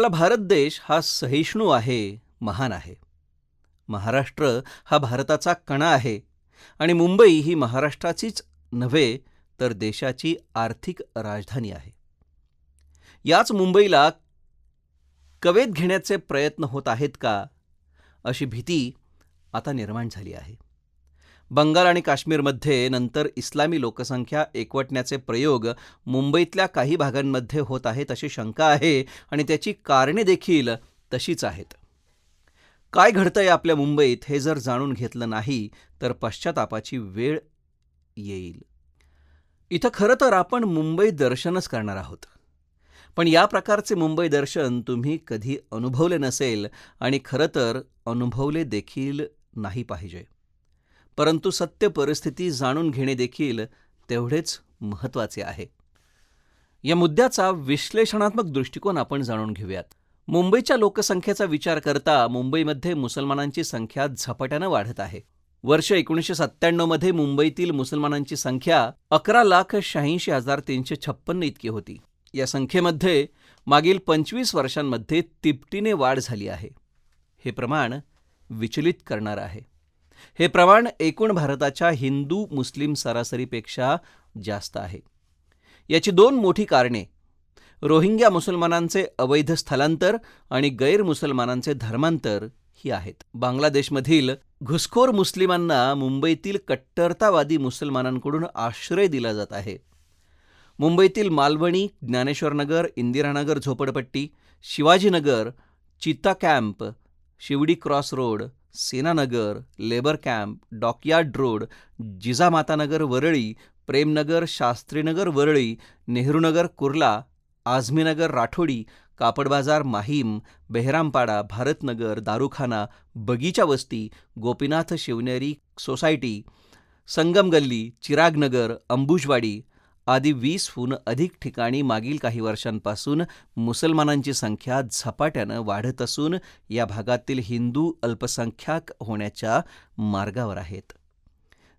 आपला भारत देश हा सहिष्णू आहे, महान आहे. महाराष्ट्र हा भारताचा कणा आहे आणि मुंबई ही महाराष्ट्राचीच नव्हे तर देशाची आर्थिक राजधानी आहे. याच मुंबईला कवेत घेण्याचे प्रयत्न होत आहेत का, अशी भीती आता निर्माण झाली आहे. बंगाल आणि काश्मीरमध्ये नंतर इस्लामी लोकसंख्या एकवटण्याचे प्रयोग मुंबईतल्या काही भागांमध्ये होत आहेत अशी शंका आहे आणि त्याची कारणे देखील तशीच आहेत. काय घडतंय आपल्या मुंबईत हे जर जाणून घेतलं नाही तर पश्चातापाची वेळ येईल. इथं खरं तर आपण मुंबई दर्शनच करणार आहोत. पण या प्रकारचे मुंबई दर्शन तुम्ही कधी अनुभवले नसेल आणि खरं तर अनुभवले देखील नाही पाहिजे. परंतु सत्य परिस्थिती जाणून घेणे देखील तेवढेच महत्त्वाचे आहे. या मुद्द्याचा विश्लेषणात्मक दृष्टिकोन आपण जाणून घेऊयात. मुंबईच्या लोकसंख्येचा विचार करता मुंबईमध्ये मुसलमानांची संख्या झपाट्यानं वाढत आहे. वर्ष 1997 मध्ये मुंबईतील मुसलमानांची संख्या 11,86,356 इतकी होती. या संख्येमध्ये मागील 25 वर्षांमध्ये तिपटीने वाढ झाली आहे. हे प्रमाण विचलित करणारं आहे. हे प्रमाण एकूण भारताच्या हिंदू मुस्लिम सरासरीपेक्षा जास्त आहे. याची दोन मोठी कारणे रोहिंग्या मुसलमानांचे अवैध स्थलांतर आणि गैरमुसलमानांचे धर्मांतर ही आहेत. बांगलादेशमधील घुसखोर मुस्लिमांना मुंबईतील कट्टरतावादी मुसलमानांकडून आश्रय दिला जात आहे. मुंबईतील मालवणी, ज्ञानेश्वरनगर, इंदिरानगर झोपडपट्टी, Shivajinagar, Chitta camp, Sewri cross road, Senanagar, labour camp, dockyard road, Jijamatanagar Worli, Premnagar, Shastrinagar Worli, Nehrunagar Kurla, Azminagar Rathodi, Kapad Bazar Mahim, बेहरामपाडा, Bharat Nagar, दारुखाना, बगीचा वस्ती, गोपीनाथ शिवनेरी सोसायटी, संगम गल्ली, चिरागनगर, अंबुजवाडी आदी 20हून अधिक ठिकाणी मागील काही वर्षांपासून मुसलमानांची संख्या झपाट्यानं वाढत असून या भागातील हिंदू अल्पसंख्याक होण्याच्या मार्गावर आहेत.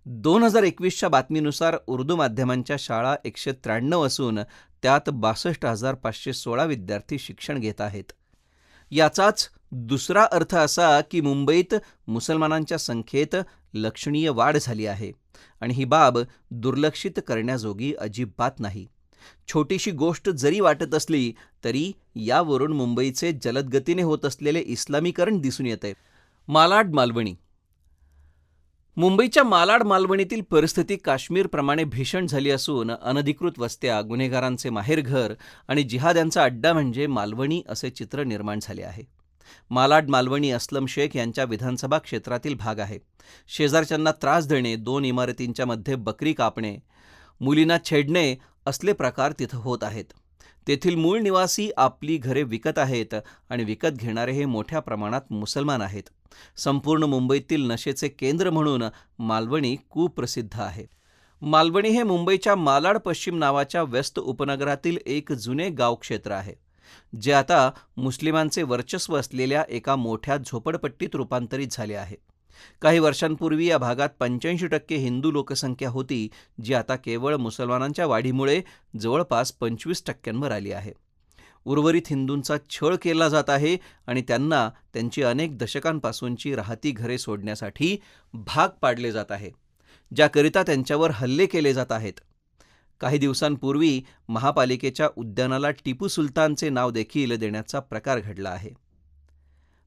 2021च्या बातमीनुसार उर्दू माध्यमांच्या शाळा 193 असून त्यात 62,516 विद्यार्थी शिक्षण घेत आहेत. याचाच दुसरा अर्थ असा की मुंबईत मुसलमानांच्या संख्येत लक्षणीय वाढ झाली आहे आणि ही बाब दुर्लक्षित करण्याजोगी अजिबात नाही. छोटीशी गोष्ट जरी वाटत असली तरी यावरून मुंबईचे जलदगतीने होत असलेले इस्लामीकरण दिसून येते. मालाड मालवणी. मुंबईच्या मालाड मालवणीतील परिस्थिती काश्मीरप्रमाणे भीषण झाली असून अनधिकृत वस्त्या, गुन्हेगारांचे माहेरघर आणि जिहाद्यांचा अड्डा म्हणजे मालवणी असे चित्र निर्माण झाले आहे. मालाड मालवणी अस्लम शेख यांच्या विधानसभा क्षेत्रातील भाग आहे. शेजारच्यांना त्रास देणे, 2 इमारतींच्या मध्ये बकरी कापणे, मुलींना छेडणे असले प्रकार तिथं होत आहेत. तेथील मूळ निवासी आपली घरे विकत आहेत आणि विकत घेणारे हे मोठ्या प्रमाणात मुसलमान आहेत. संपूर्ण मुंबईतील नशेचे केंद्र म्हणून मालवणी कुप्रसिद्ध आहे. मालवणी हे मुंबईच्या मालाड पश्चिम नावाच्या व्यस्त उपनगरातील एक जुने गावक्षेत्र आहे, जे आता मुस्लिमांचे वर्चस्व असलेल्या एका मोठ्या झोपडपट्टीत रूपांतरित झाले आहे. काही वर्षांपूर्वी या भागात 85% हिंदू लोकसंख्या होती, जी आता केवळ मुसलमानांच्या वाढीमुळे जवळपास 25% आली आहे. उर्वरित हिंदूंचा छळ केला जात आहे आणि त्यांना त्यांची अनेक दशकांपासूनची राहती घरे सोडण्यासाठी भाग पाडले जात आहे, ज्याकरिता त्यांच्यावर हल्ले केले जात आहेत. काही दिवसांपूर्वी महापालिकेच्या उद्यानाला टिपू सुलतानचे नाव देखील देण्याचा प्रकार घडला आहे.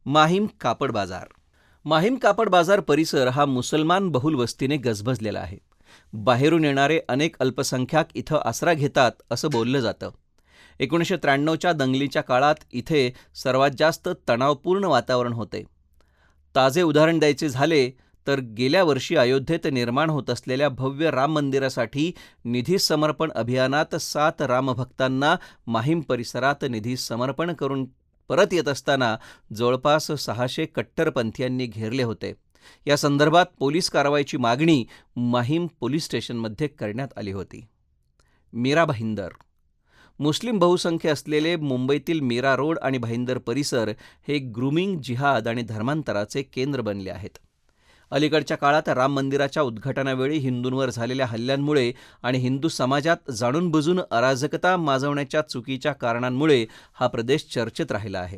माहीम कापड बाजार. माहीम कापड बाजार परिसर हा मुसलमान बहुल वस्तीने गजबजलेला आहे. बाहेरून येणारे अनेक अल्पसंख्याक इथं आसरा घेतात असं बोललं जातं. 1993च्या दंगलीच्या काळात इथे सर्वात जास्त तणावपूर्ण वातावरण होते. ताजे उदाहरण द्यायचे झाले तर गेल्या वर्षी अयोध्येत निर्माण होत असलेल्या भव्य राम मंदिरासाठी निधी समर्पण अभियानात 7 रामभक्तांना माहीम परिसरात निधी समर्पण करून परत येत असताना जवळपास 600 कट्टरपंथीयांनी घेरले होते. या संदर्भात पोलीस कारवाईची मागणी माहीम पोलीस स्टेशनमध्ये करण्यात आली होती. मीरा भाईंदर. मुस्लिम बहुसंख्य असलेले मुंबईतील मीरा रोड आणि भाईंदर परिसर हे ग्रूमिंग, जिहाद आणि धर्मांतराचे केंद्र बनले आहेत. अलीकडच्या काळात राम मंदिराच्या उद्घाटनावेळी हिंदूंवर झालेल्या हल्ल्यांमुळे आणि हिंदू समाजात जाणून बुजून अराजकता माजवण्याच्या चुकीच्या कारणांमुळे हा प्रदेश चर्चेत राहिला आहे.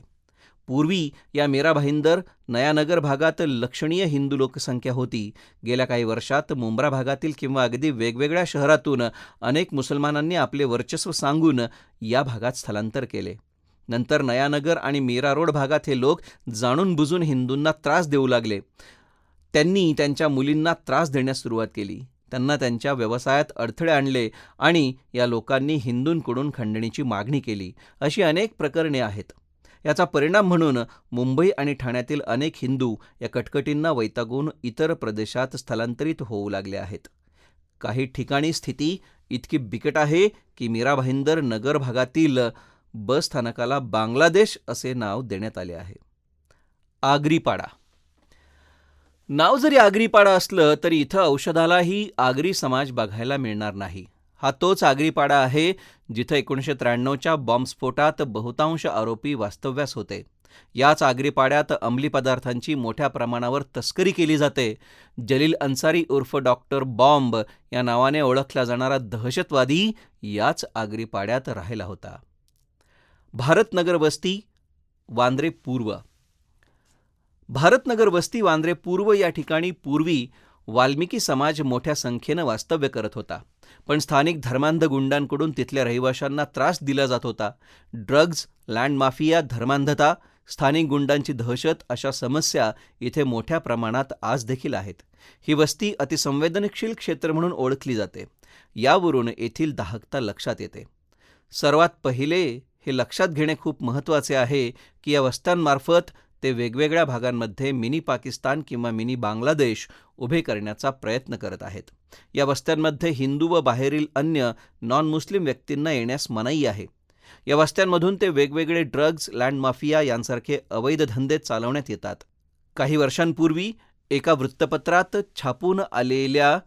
पूर्वी या मीरा भाईंदर नयानगर भागात लक्षणीय हिंदू लोकसंख्या होती. गेल्या काही वर्षात मुंब्रा भागातील किंवा अगदी वेगवेगळ्या शहरातून अनेक मुसलमानांनी आपले वर्चस्व सांगून या भागात स्थलांतर केले. नंतर नयानगर आणि मीरा रोड भागात हे लोक जाणून बुजून हिंदूंना त्रास देऊ लागले. त्यांनी त्यांच्या मुलींना त्रास देण्यास सुरुवात केली. त्यांना त्यांच्या व्यवसायात अडथळे आणले आणि या लोकांनी हिंदूंकडून खंडणीची मागणी केली. अशी अनेक प्रकरणे आहेत. याचा परिणाम म्हणून मुंबई आणि ठाण्यातील अनेक हिंदू या कटकटींना वैतागून इतर प्रदेशात स्थलांतरित होऊ लागले आहेत. काही ठिकाणी स्थिती इतकी बिकट आहे की मीरा भाईंदर नगर भागातील बस स्थानकाला बांगलादेश असे नाव देण्यात आले आहे. आगरीपाडा. नाव जरी आगरीपाडा असलं तरी इथं औषधालाही आगरी समाज बघायला मिळणार नाही. हा तोच आगरीपाडा आहे जिथं 1993च्या बॉम्बस्फोटात बहुतांश आरोपी वास्तव्यास होते. याच आगरीपाड्यात अंमली पदार्थांची मोठ्या प्रमाणावर तस्करी केली जाते. जलील अन्सारी उर्फ डॉक्टर बॉम्ब या नावाने ओळखला जाणारा दहशतवादी याच आगरीपाड्यात राहिला होता. भारतनगर वस्ती वांद्रे पूर्व. भारतनगर वस्ती वांद्रे पूर्व या ठिकाणी पूर्वी वाल्मिकी समाज मोठ्या संख्येनं वास्तव्य करत होता. पण स्थानिक धर्मांध गुंडांकडून तिथल्या रहिवाशांना त्रास दिला जात होता. ड्रग्ज, लँड माफिया, धर्मांधता, स्थानिक गुंडांची दहशत अशा समस्या इथे मोठ्या प्रमाणात आज देखील आहेत. ही वस्ती अतिसंवेदनशील क्षेत्र म्हणून ओळखली जाते. यावरून येथील दाहकता लक्षात येते. सर्वात पहिले हे लक्षात घेणे खूप महत्त्वाचे आहे की या वस्त्यांमार्फत ते वेगवेगळ्या भागांमध्ये मिनी पाकिस्तान किंवा मिनी बांगलादेश उभे करण्याचा प्रयत्न करत आहेत. या वस्त्यांमध्ये हिंदू व बाहेरील अन्य नॉन मुस्लिम व्यक्तींना येण्यास मनाई आहे. या वस्त्यांमधून ते वेगवेगळे ड्रग्ज, लँड माफिया यांसारखे अवैध धंदे चालवण्यात येतात. काही वर्षांपूर्वी एका वृत्तपत्रात छापून आलेल्या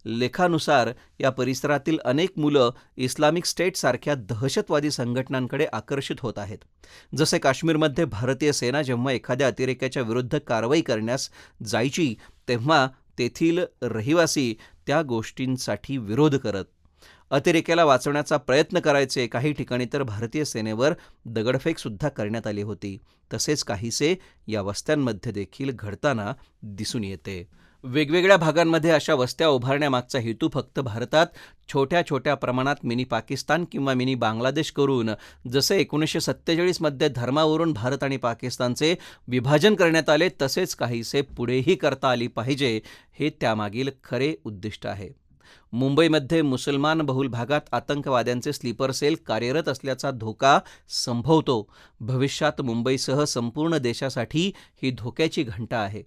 लेखानुसार या परिसरातील अनेक मुलं इस्लामिक स्टेटसारख्या दहशतवादी संघटनांकडे आकर्षित होत आहेत. जसे काश्मीरमध्ये भारतीय सेना जेव्हा एखाद्या अतिरेक्याच्या विरुद्ध कारवाई करण्यास जायची तेव्हा तेथील रहिवासी त्या गोष्टींसाठी विरोध करत. अतिरेक्याला वाचवण्याचा प्रयत्न करायचे. काही ठिकाणी तर भारतीय सेनेवर दगडफेकसुद्धा करण्यात आली होती. तसेच काहीसे या वस्त्यांमध्ये देखील घडताना दिसून येते. वेगवेगळ्या भागांमध्ये अशा वस्त्या उभारण्यामागचा हेतू फक्त भारतात छोट्या छोट्या प्रमाणात मिनी पाकिस्तान किंवा मिनी बांगलादेश करून जसे 1947मध्ये धर्मावरून भारत आणि पाकिस्तानचे विभाजन करण्यात आले तसेच काहीसे पुढेही करता आली पाहिजे हे त्यामागील खरे उद्दिष्ट आहे. मुंबईमध्ये मुसलमान बहुल भागात आतंकवाद्यांचे स्लीपर सेल कार्यरत असल्याचा धोका संभवतो. भविष्यात मुंबईसह संपूर्ण देशासाठी ही धोक्याची घंटा आहे.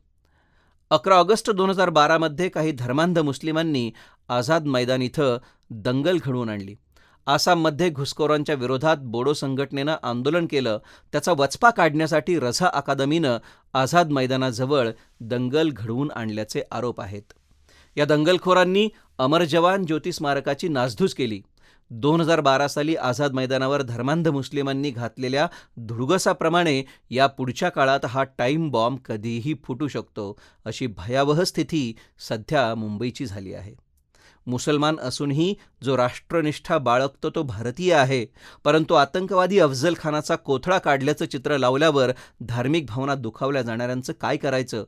11 ऑगस्ट 2012मध्ये काही धर्मांध मुस्लिमांनी आझाद मैदान इथं दंगल घडवून आणली. आसाममध्ये घुसखोरांच्या विरोधात बोडो संघटनेनं आंदोलन केलं. त्याचा वचपा काढण्यासाठी रझा अकादमीनं आझाद मैदानाजवळ दंगल घडवून आणल्याचे आरोप आहेत. या दंगलखोरांनी अमर जवान ज्योती स्मारकाची नासधूस केली. 2012 साली आझाद मैदानावर धर्मांध मुस्लिमांनी घातलेल्या धुडगसाप्रमाणे या पुढच्या काळात हा टाईम बॉम्ब कधीही फुटू शकतो अशी भयावह स्थिती सध्या मुंबईची झाली आहे. मुसलमान असूनही जो राष्ट्रनिष्ठा बाळगतो तो भारतीय आहे. परंतु आतंकवादी अफजल खानाचा कोथळा काढल्याचं चित्र लावल्यावर धार्मिक भावना दुखावल्या जाणाऱ्यांचं काय करायचं?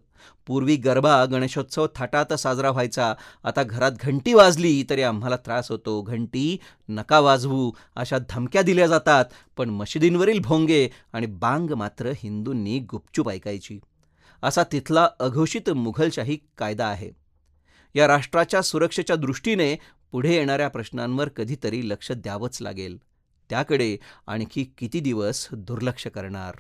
पूर्वी गरबा, गणेशोत्सव थाटात साजरा व्हायचा. आता घरात घंटी वाजली तरी आम्हाला त्रास होतो. घंटी नका वाजवू अशा धमक्या दिल्या जातात. पण मशिदींवरील भोंगे आणि बांग मात्र हिंदूंनी गुपचूप ऐकायची. असा तिथला अघोषित मुघलशाही कायदा आहे. या राष्ट्राच्या सुरक्षेच्या दृष्टीने पुढे येणाऱ्या प्रश्नांवर कधीतरी लक्ष द्यावंच लागेल. त्याकडे आणखी किती दिवस दुर्लक्ष करणार?